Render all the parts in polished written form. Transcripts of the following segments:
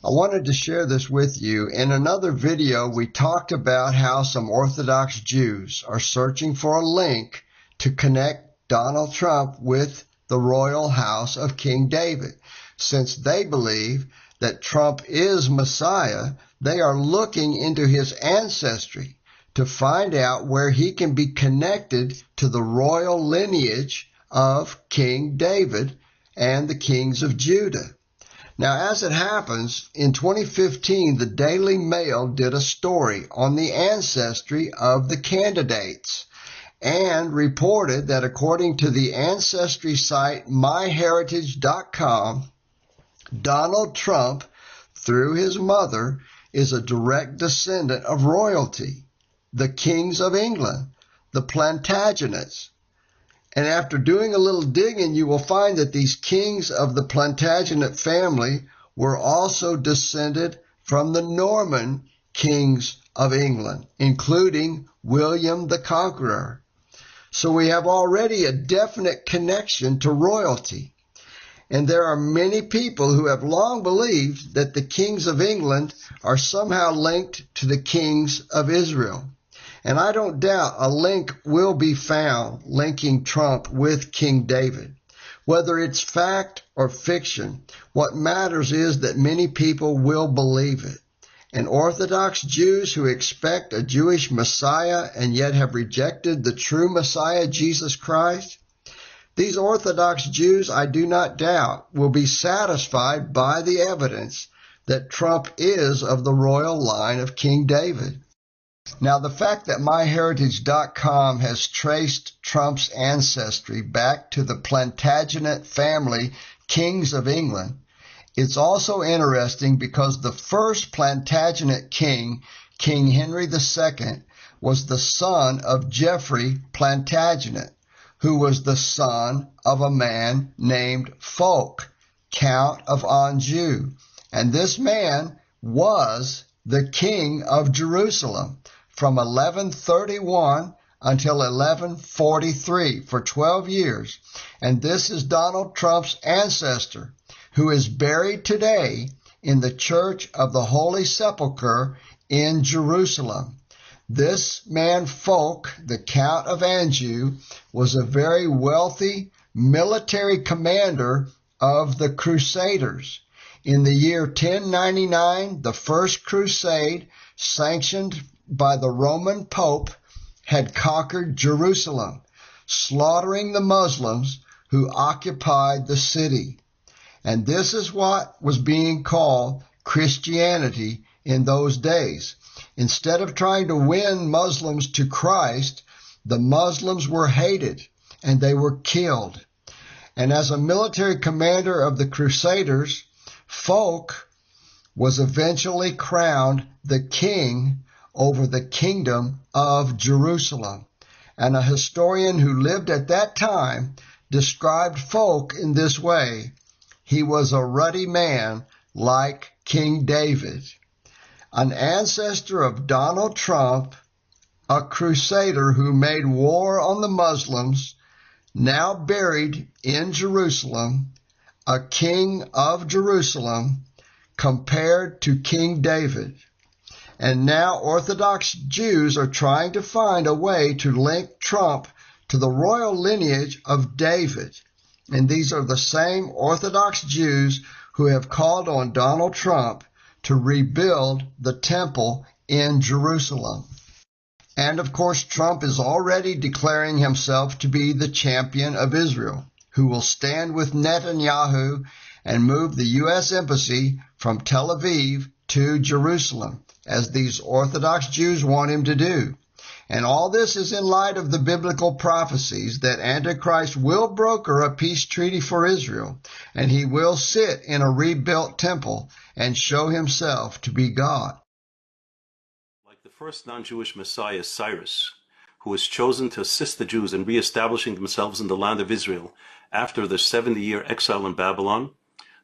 I wanted to share this with you. In another video, we talked about how some Orthodox Jews are searching for a link to connect Donald Trump with the royal house of King David. Since they believe that Trump is Messiah, they are looking into his ancestry to find out where he can be connected to the royal lineage of King David and the kings of Judah. Now, as it happens, in 2015, the Daily Mail did a story on the ancestry of the candidates and reported that according to the ancestry site myheritage.com, Donald Trump, through his mother, is a direct descendant of royalty, the kings of England, the Plantagenets. And after doing a little digging, you will find that these kings of the Plantagenet family were also descended from the Norman kings of England, including William the Conqueror. So we have already a definite connection to royalty. And there are many people who have long believed that the kings of England are somehow linked to the kings of Israel. And I don't doubt a link will be found linking Trump with King David. Whether it's fact or fiction, what matters is that many people will believe it. And Orthodox Jews who expect a Jewish Messiah and yet have rejected the true Messiah, Jesus Christ, these Orthodox Jews, I do not doubt, will be satisfied by the evidence that Trump is of the royal line of King David. Now, the fact that myheritage.com has traced Trump's ancestry back to the Plantagenet family, kings of England, it's also interesting because the first Plantagenet king, King Henry II, was the son of Geoffrey Plantagenet, who was the son of a man named Fulk, Count of Anjou. And this man was the king of Jerusalem from 1131 until 1143 for 12 years. And this is Donald Trump's ancestor, who is buried today in the Church of the Holy Sepulchre in Jerusalem. This man Fulk, the Count of Anjou, was a very wealthy military commander of the Crusaders. In the year 1099, the First Crusade, sanctioned by the Roman Pope, had conquered Jerusalem, slaughtering the Muslims who occupied the city. And this is what was being called Christianity in those days. Instead of trying to win Muslims to Christ, the Muslims were hated and they were killed. And as a military commander of the Crusaders, Fulk was eventually crowned the king over the kingdom of Jerusalem. And a historian who lived at that time described Fulk in this way: he was a ruddy man like King David. An ancestor of Donald Trump, a crusader who made war on the Muslims, now buried in Jerusalem, a king of Jerusalem, compared to King David. And now Orthodox Jews are trying to find a way to link Trump to the royal lineage of David. And these are the same Orthodox Jews who have called on Donald Trump to rebuild the temple in Jerusalem. And of course, Trump is already declaring himself to be the champion of Israel, who will stand with Netanyahu and move the U.S. embassy from Tel Aviv to Jerusalem, as these Orthodox Jews want him to do. And all this is in light of the biblical prophecies that Antichrist will broker a peace treaty for Israel, and he will sit in a rebuilt temple and show himself to be God. Like the first non-Jewish Messiah, Cyrus, who was chosen to assist the Jews in reestablishing themselves in the land of Israel after their 70-year exile in Babylon,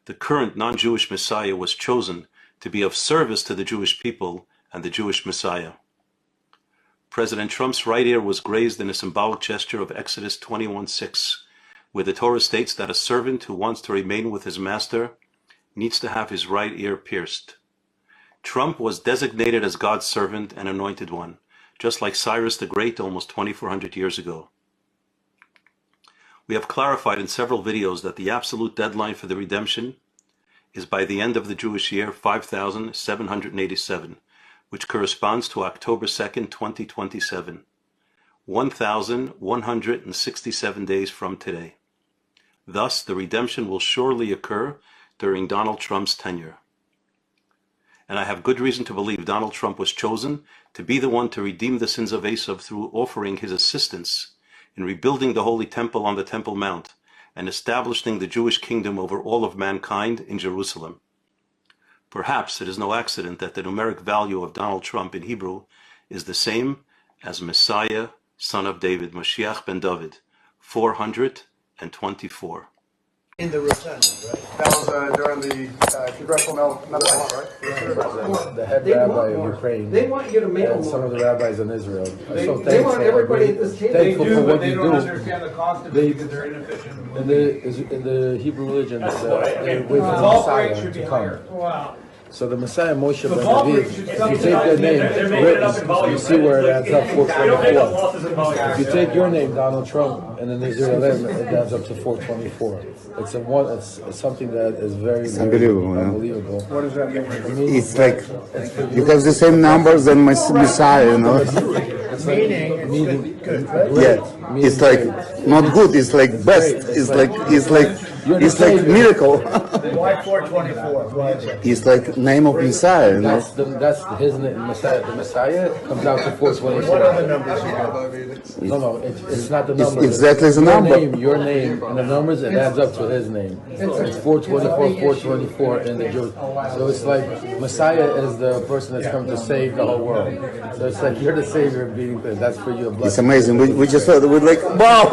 the current non-Jewish Messiah was chosen to be of service to the Jewish people and the Jewish Messiah. President Trump's right ear was grazed in a symbolic gesture of Exodus 21:6, where the Torah states that a servant who wants to remain with his master needs to have his right ear pierced. Trump was designated as God's servant and anointed one, just like Cyrus the Great almost 2,400 years ago. We have clarified in several videos that the absolute deadline for the redemption is by the end of the Jewish year 5787, which corresponds to October 2nd, 2027, 1,167 days from today. Thus, the redemption will surely occur during Donald Trump's tenure. And I have good reason to believe Donald Trump was chosen to be the one to redeem the sins of Esav through offering his assistance in rebuilding the Holy Temple on the Temple Mount and establishing the Jewish kingdom over all of mankind in Jerusalem. Perhaps it is no accident that the numeric value of Donald Trump in Hebrew is the same as Messiah, son of David, Mashiach ben David, 424. In the rotunda, right? That was during the congressional medical, right? The head rabbi of Ukraine. They want you to mail and some of the rabbis in Israel. They want everybody at this table. Thankful for what they you don't do. understand the cost of it because they're inefficient. In the Hebrew religion, they wait for the Vault rate Messiah should be to higher. come. Wow. So the Messiah, Moshe ben vault David, rate if should you be take their name, you see where it adds up 424. If you take your name, Donald Trump, and then there's your 11, it adds up to 424. It's something that is very, very unbelievable. unbelievable. What does that mean? It means It's like you have the same numbers than Messiah, you know. it's like meaning Good, right? Yeah, it's like not good. It's like best. It's like miracle. Why 424? Why is it? It's like name of Messiah, you know. That's his name, Messiah. The Messiah comes out to 424. What are the numbers you have? No, it's not the number. exactly the number. Your name, and the numbers, it adds up to his name. It's 424 in the Jewish. So it's like Messiah is the person that's come to save the whole world. So it's like you're the savior being there. That's for you a blessing. It's amazing. We just thought we're like, wow.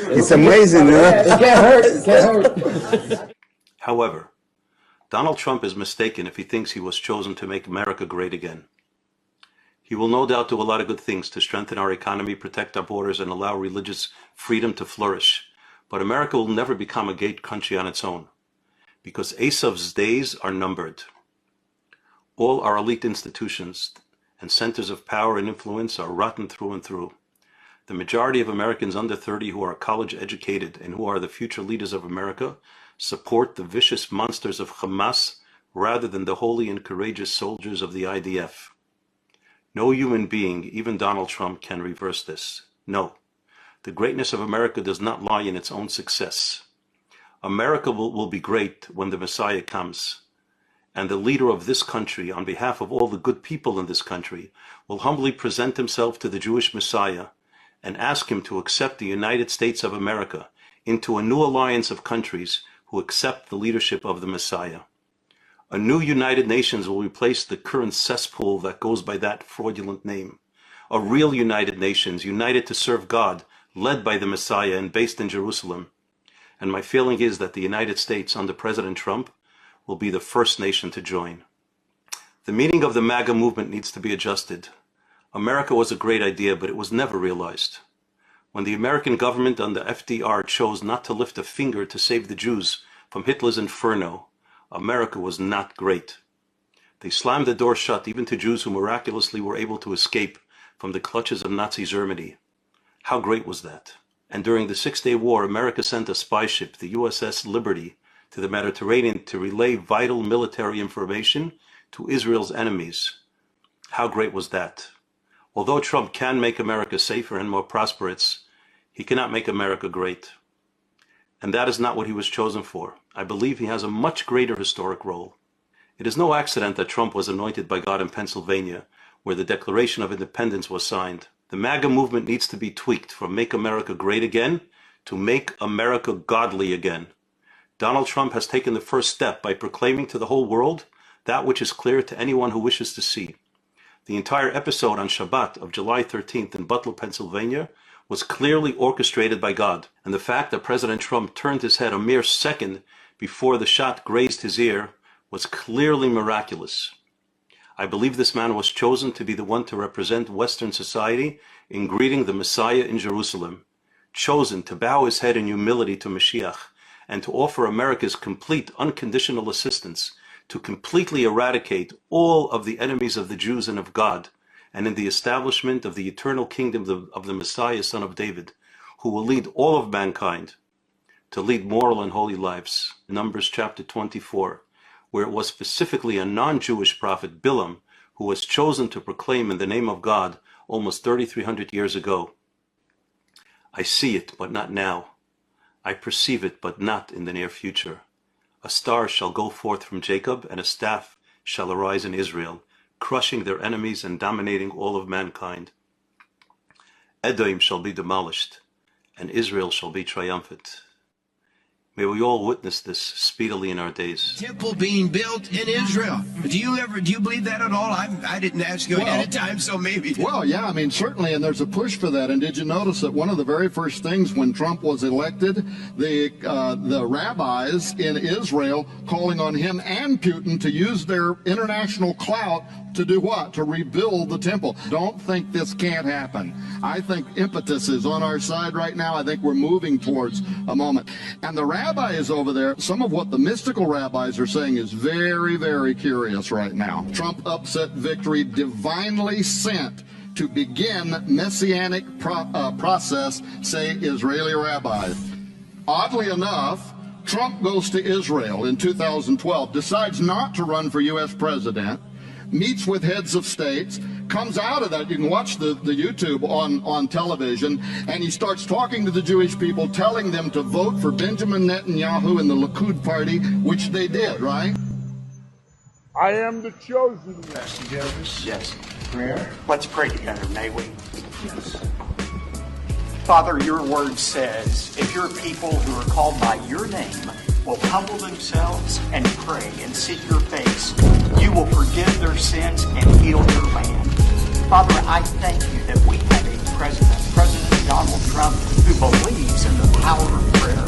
It's amazing, you know. It can't hurt. It can't hurt. However, Donald Trump is mistaken if he thinks he was chosen to make America great again. He will no doubt do a lot of good things to strengthen our economy, protect our borders, and allow religious freedom to flourish. But America will never become a great country on its own, because Esav's days are numbered. All our elite institutions and centers of power and influence are rotten through and through. The majority of Americans under 30 who are college educated and who are the future leaders of America support the vicious monsters of Hamas rather than the holy and courageous soldiers of the IDF. No human being, even Donald Trump, can reverse this. No. The greatness of America does not lie in its own success. America will be great when the Messiah comes. And the leader of this country, on behalf of all the good people in this country, will humbly present himself to the Jewish Messiah and ask him to accept the United States of America into a new alliance of countries who accept the leadership of the Messiah. A new United Nations will replace the current cesspool that goes by that fraudulent name. A real United Nations, united to serve God, led by the Messiah and based in Jerusalem. And my feeling is that the United States, under President Trump, will be the first nation to join. The meaning of the MAGA movement needs to be adjusted. America was a great idea, but it was never realized. When the American government under FDR chose not to lift a finger to save the Jews from Hitler's inferno, America was not great. They slammed the door shut even to Jews who miraculously were able to escape from the clutches of Nazi Germany. How great was that? And during the Six-Day War, America sent a spy ship, the USS Liberty, to the Mediterranean to relay vital military information to Israel's enemies. How great was that? Although Trump can make America safer and more prosperous, he cannot make America great. And that is not what he was chosen for. I believe he has a much greater historic role. It is no accident that Trump was anointed by God in Pennsylvania, where the Declaration of Independence was signed. The MAGA movement needs to be tweaked from Make America Great Again to Make America Godly Again. Donald Trump has taken the first step by proclaiming to the whole world that which is clear to anyone who wishes to see. The entire episode on Shabbat of July 13th in Butler, Pennsylvania, was clearly orchestrated by God, and the fact that President Trump turned his head a mere second before the shot grazed his ear was clearly miraculous. I believe this man was chosen to be the one to represent Western society in greeting the Messiah in Jerusalem, chosen to bow his head in humility to Mashiach and to offer America's complete unconditional assistance to completely eradicate all of the enemies of the Jews and of God, and in the establishment of the eternal kingdom of the Messiah, son of David, who will lead all of mankind to lead moral and holy lives. Numbers chapter 24, where it was specifically a non-Jewish prophet, Bilam, who was chosen to proclaim in the name of God almost 3,300 years ago. I see it, but not now. I perceive it, but not in the near future. A star shall go forth from Jacob, and a staff shall arise in Israel, crushing their enemies and dominating all of mankind. Edom shall be demolished, and Israel shall be triumphant. May we all witness this speedily in our days. Temple being built in Israel. Do you believe that at all? I didn't ask you ahead of time, so maybe. Well, yeah, I mean, certainly, and there's a push for that. And did you notice that one of the very first things when Trump was elected, the rabbis in Israel calling on him and Putin to use their international clout to do what? To rebuild the temple. Don't think this can't happen. I think impetus is on our side right now. I think we're moving towards a moment. And the rabbis over there, some of what the mystical rabbis are saying is very, very curious right now. Trump upset victory divinely sent to begin messianic process, say Israeli rabbis. Oddly enough, Trump goes to Israel in 2012, decides not to run for U.S. president, meets with heads of states, comes out of that, you can watch the YouTube on television, and he starts talking to the Jewish people, telling them to vote for Benjamin Netanyahu and the Likud party, which they did, right? I am the chosen one. Pastor Joseph? Yes. Prayer? Let's pray together, may we? Yes. Father, your word says, if your people who are called by your name will humble themselves and pray and seek your face, you will forgive their sins and heal their land. Father, I thank you that we have a President Donald Trump, who believes in the power of prayer.